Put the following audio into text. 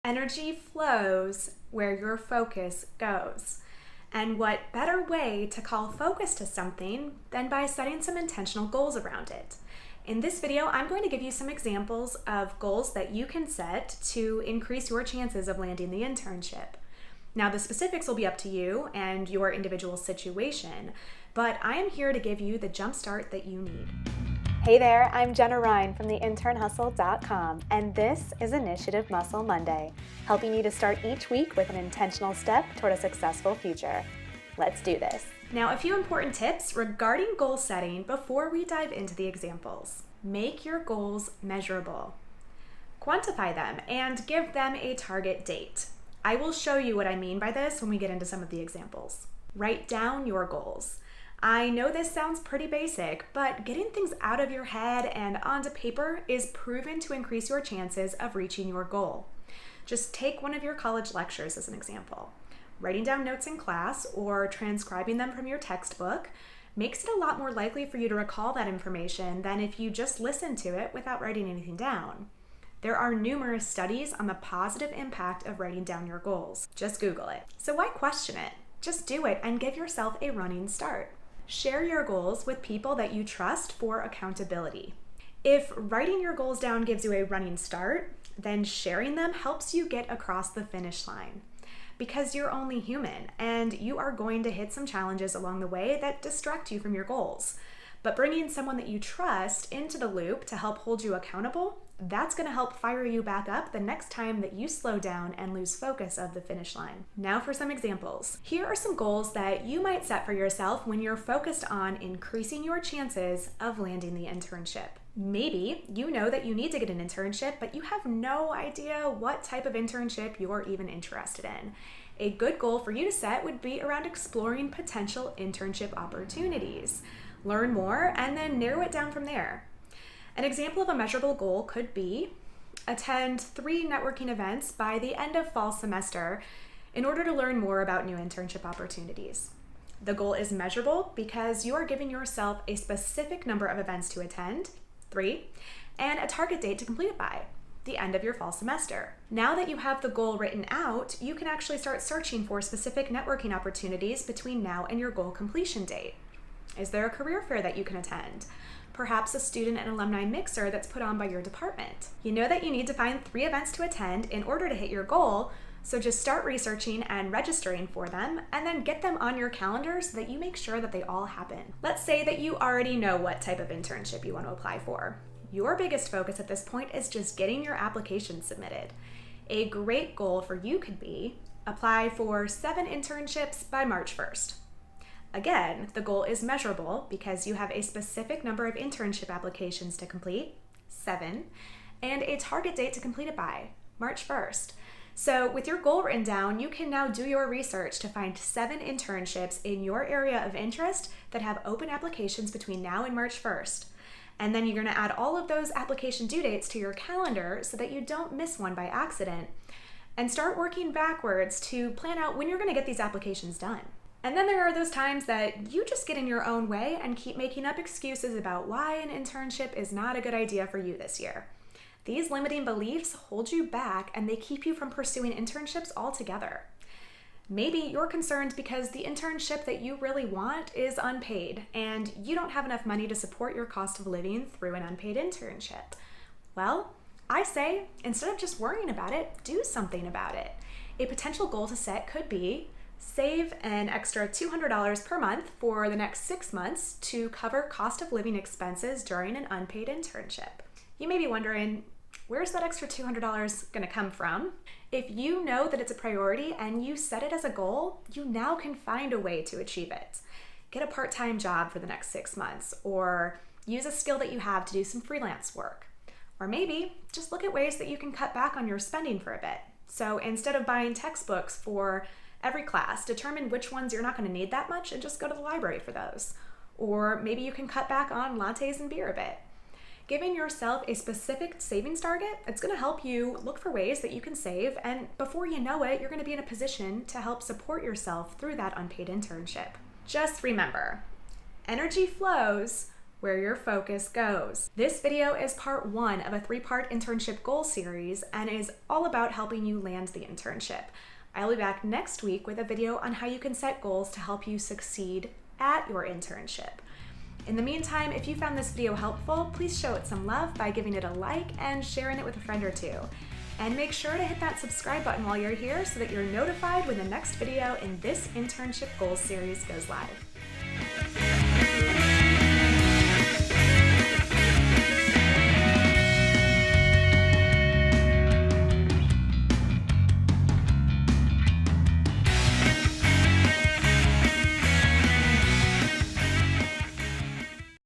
Energy flows where your focus goes. And what better way to call focus to something than by setting some intentional goals around it? In this video, I'm going to give you some examples of goals that you can set to increase your chances of landing the internship. Now, the specifics will be up to you and your individual situation, but I am here to give you the jumpstart that you need. Hey there, I'm Jenna Ryan from the internhustle.com, and this is Initiative Muscle Monday, helping you to start each week with an intentional step toward a successful future. Let's do this. Now, a few important tips regarding goal setting before we dive into the examples. Make your goals measurable. Quantify them and give them a target date. I will show you what I mean by this when we get into some of the examples. Write down your goals. I know this sounds pretty basic, but getting things out of your head and onto paper is proven to increase your chances of reaching your goal. Just take one of your college lectures as an example. Writing down notes in class or transcribing them from your textbook makes it a lot more likely for you to recall that information than if you just listen to it without writing anything down. There are numerous studies on the positive impact of writing down your goals. Just Google it. So why question it? Just do it and give yourself a running start. Share your goals with people that you trust for accountability. If writing your goals down gives you a running start, then sharing them helps you get across the finish line. Because you're only human and you are going to hit some challenges along the way that distract you from your goals. But bringing someone that you trust into the loop to help hold you accountable, that's going to help fire you back up the next time that you slow down and lose focus of the finish line. Now for some examples. Here are some goals that you might set for yourself when you're focused on increasing your chances of landing the internship. Maybe you know that you need to get an internship, but you have no idea what type of internship you're even interested in. A good goal for you to set would be around exploring potential internship opportunities. Learn more and then narrow it down from there. An example of a measurable goal could be attend 3 networking events by the end of fall semester in order to learn more about new internship opportunities. The goal is measurable because you are giving yourself a specific number of events to attend, 3, and a target date to complete it by, the end of your fall semester. Now that you have the goal written out, you can actually start searching for specific networking opportunities between now and your goal completion date. Is there a career fair that you can attend? Perhaps a student and alumni mixer that's put on by your department. You know that you need to find 3 events to attend in order to hit your goal, so just start researching and registering for them, and then get them on your calendar so that you make sure that they all happen. Let's say that you already know what type of internship you want to apply for. Your biggest focus at this point is just getting your application submitted. A great goal for you could be apply for 7 internships by March 1st. Again, the goal is measurable because you have a specific number of internship applications to complete, 7, and a target date to complete it by, March 1st. So with your goal written down, you can now do your research to find 7 internships in your area of interest that have open applications between now and March 1st. And then you're going to add all of those application due dates to your calendar so that you don't miss one by accident, and start working backwards to plan out when you're going to get these applications done. And then there are those times that you just get in your own way and keep making up excuses about why an internship is not a good idea for you this year. These limiting beliefs hold you back and they keep you from pursuing internships altogether. Maybe you're concerned because the internship that you really want is unpaid and you don't have enough money to support your cost of living through an unpaid internship. Well, I say, instead of just worrying about it, do something about it. A potential goal to set could be save an extra $200 per month for the next 6 months to cover cost of living expenses during an unpaid internship. You may be wondering, where's that extra $200 going to come from? If you know that it's a priority and you set it as a goal, you now can find a way to achieve it. Get a part-time job for the next 6 months, or use a skill that you have to do some freelance work. Or maybe just look at ways that you can cut back on your spending for a bit. So instead of buying textbooks for every class, determine which ones you're not going to need that much and just go to the library for those. Or maybe you can cut back on lattes and beer a bit. Giving yourself a specific savings target, it's going to help you look for ways that you can save, and before you know it, you're going to be in a position to help support yourself through that unpaid internship. Just remember, energy flows where your focus goes. This video is part 1 of a 3-part internship goal series and is all about helping you land the internship. I'll be back next week with a video on how you can set goals to help you succeed at your internship. In the meantime, if you found this video helpful, please show it some love by giving it a like and sharing it with a friend or two. And make sure to hit that subscribe button while you're here so that you're notified when the next video in this internship goals series goes live.